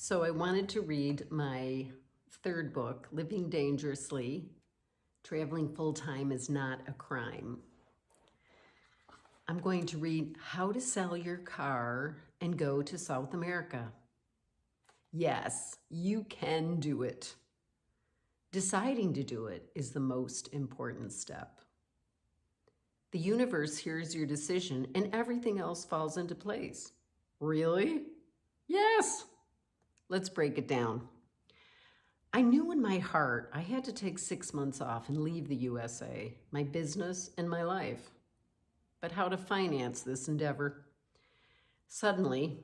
So I wanted to read my third book, Living Dangerously, Traveling Full-Time is Not a Crime. I'm going to read How to Sell Your Car and Go to South America. Yes, you can do it. Deciding to do it is the most important step. The universe hears your decision and everything else falls into place. Really? Yes. Let's break it down. I knew in my heart I had to take 6 months off and leave the USA, my business and my life. But how to finance this endeavor? Suddenly,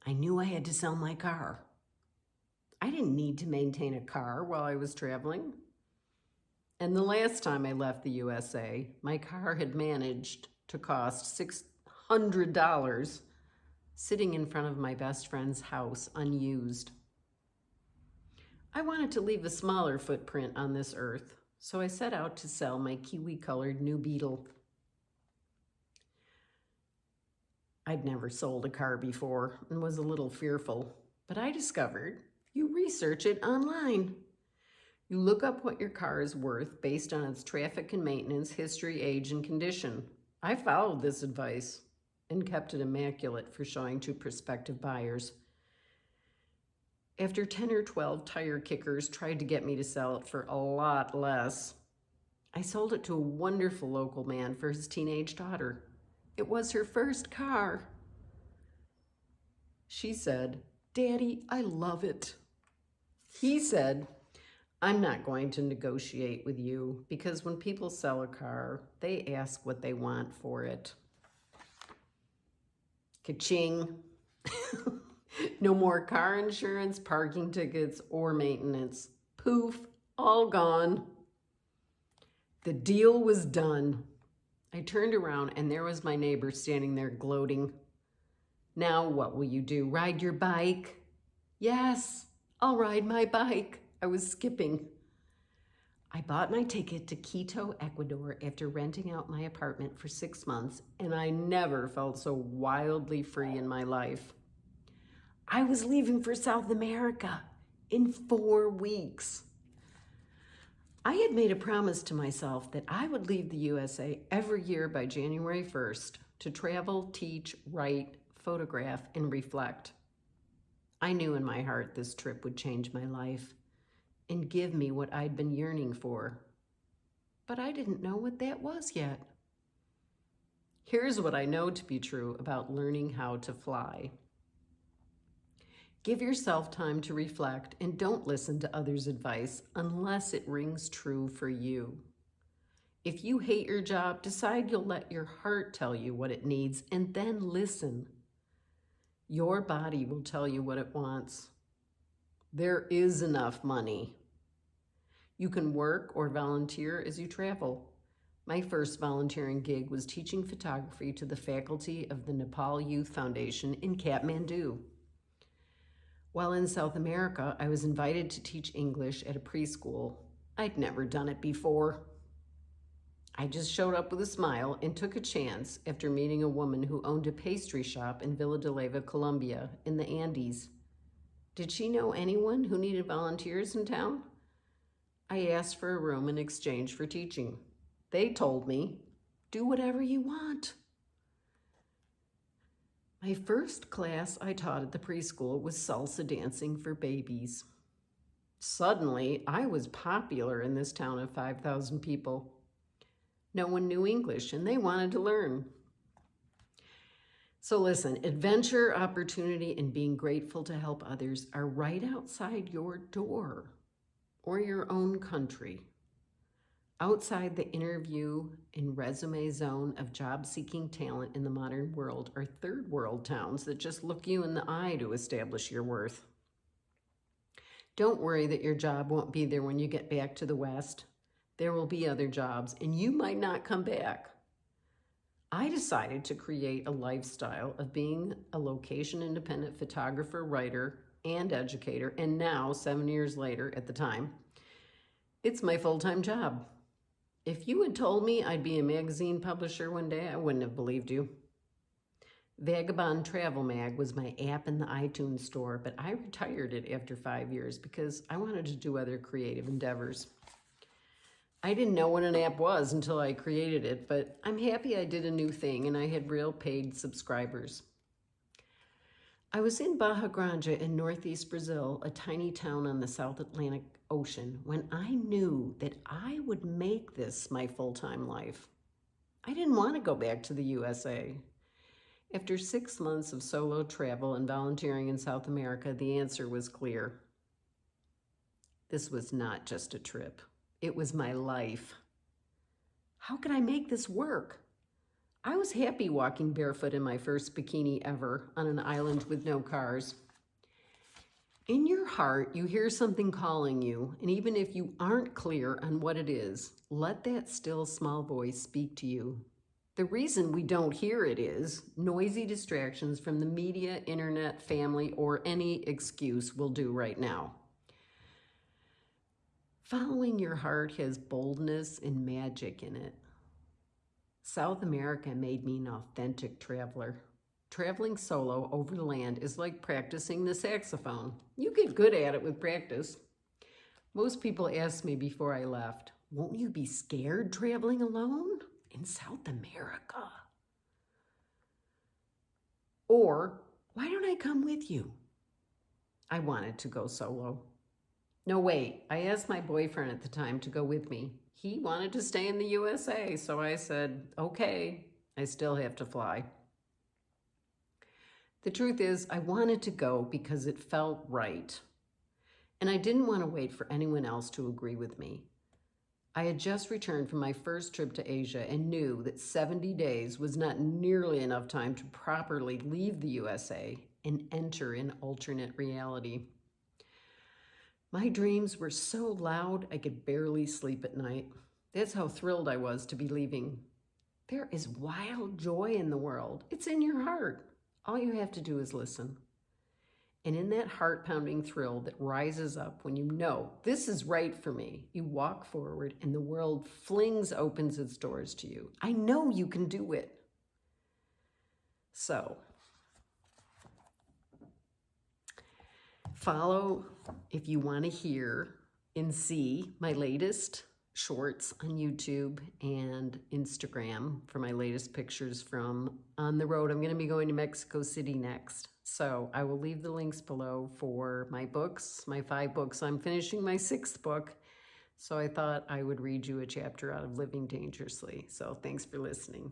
I knew I had to sell my car. I didn't need to maintain a car while I was traveling. And the last time I left the USA, my car had managed to cost $600 sitting in front of my best friend's house unused. I wanted to leave a smaller footprint on this earth, so I set out to sell my kiwi-colored new Beetle. I'd never sold a car before and was a little fearful, but I discovered you research it online. You look up what your car is worth based on its traffic and maintenance, history, age, and condition. I followed this advice and kept it immaculate for showing to prospective buyers. After 10 or 12 tire kickers tried to get me to sell it for a lot less, I sold it to a wonderful local man for his teenage daughter. It was her first car. She said, "Daddy, I love it." He said, "I'm not going to negotiate with you because when people sell a car, they ask what they want for it." Ka-ching. No more car insurance, parking tickets, or maintenance. Poof, all gone. The deal was done. I turned around and there was my neighbor standing there gloating. "Now what will you do, ride your bike?" "Yes, I'll ride my bike." I was skipping. I bought my ticket to Quito, Ecuador after renting out my apartment for 6 months, and I never felt so wildly free in my life. I was leaving for South America in 4 weeks. I had made a promise to myself that I would leave the USA every year by January 1st to travel, teach, write, photograph, and reflect. I knew in my heart this trip would change my life and give me what I'd been yearning for. But I didn't know what that was yet. Here's what I know to be true about learning how to fly. Give yourself time to reflect and don't listen to others' advice unless it rings true for you. If you hate your job, decide you'll let your heart tell you what it needs and then listen. Your body will tell you what it wants. There is enough money. You can work or volunteer as you travel. My first volunteering gig was teaching photography to the faculty of the Nepal Youth Foundation in Kathmandu. While in South America, I was invited to teach English at a preschool. I'd never done it before. I just showed up with a smile and took a chance after meeting a woman who owned a pastry shop in Villa de Leyva, Colombia, in the Andes. Did she know anyone who needed volunteers in town? I asked for a room in exchange for teaching. They told me, "Do whatever you want." My first class I taught at the preschool was salsa dancing for babies. Suddenly, I was popular in this town of 5,000 people. No one knew English and they wanted to learn. So listen, adventure, opportunity, and being grateful to help others are right outside your door or your own country. Outside the interview and resume zone of job-seeking talent in the modern world are third world towns that just look you in the eye to establish your worth. Don't worry that your job won't be there when you get back to the West. There will be other jobs and you might not come back. I decided to create a lifestyle of being a location-independent photographer, writer, and educator, and now, 7 years later at the time, it's my full-time job. If you had told me I'd be a magazine publisher one day, I wouldn't have believed you. Vagabond Travel Mag was my app in the iTunes store, but I retired it after 5 years because I wanted to do other creative endeavors. I didn't know what an app was until I created it, but I'm happy I did a new thing and I had real paid subscribers. I was in Barra Grande in northeast Brazil, a tiny town on the South Atlantic Ocean, when I knew that I would make this my full-time life. I didn't want to go back to the USA. After 6 months of solo travel and volunteering in South America, the answer was clear. This was not just a trip. It was my life. How could I make this work? I was happy walking barefoot in my first bikini ever on an island with no cars. In your heart, you hear something calling you, and even if you aren't clear on what it is, let that still small voice speak to you. The reason we don't hear it is noisy distractions from the media, internet, family, or any excuse will do right now. Following your heart has boldness and magic in it. South America made me an authentic traveler. Traveling solo over the land is like practicing the saxophone. You get good at it with practice. Most people ask me before I left, won't you be scared traveling alone in South America? Or, why don't I come with you? I wanted to go solo. No, wait, I asked my boyfriend at the time to go with me. He wanted to stay in the USA, so I said, okay, I still have to fly. The truth is, I wanted to go because it felt right. And I didn't want to wait for anyone else to agree with me. I had just returned from my first trip to Asia and knew that 70 days was not nearly enough time to properly leave the USA and enter an alternate reality. My dreams were so loud I could barely sleep at night. That's how thrilled I was to be leaving. There is wild joy in the world. It's in your heart. All you have to do is listen. And in that heart-pounding thrill that rises up when you know this is right for me, you walk forward and the world opens its doors to you. I know you can do it. So, follow if you want to hear and see my latest shorts on YouTube and Instagram for my latest pictures from on the road. I'm going to be going to Mexico City next. So I will leave the links below for my books, my 5 books. I'm finishing my 6th book. So I thought I would read you a chapter out of Living Dangerously. So thanks for listening.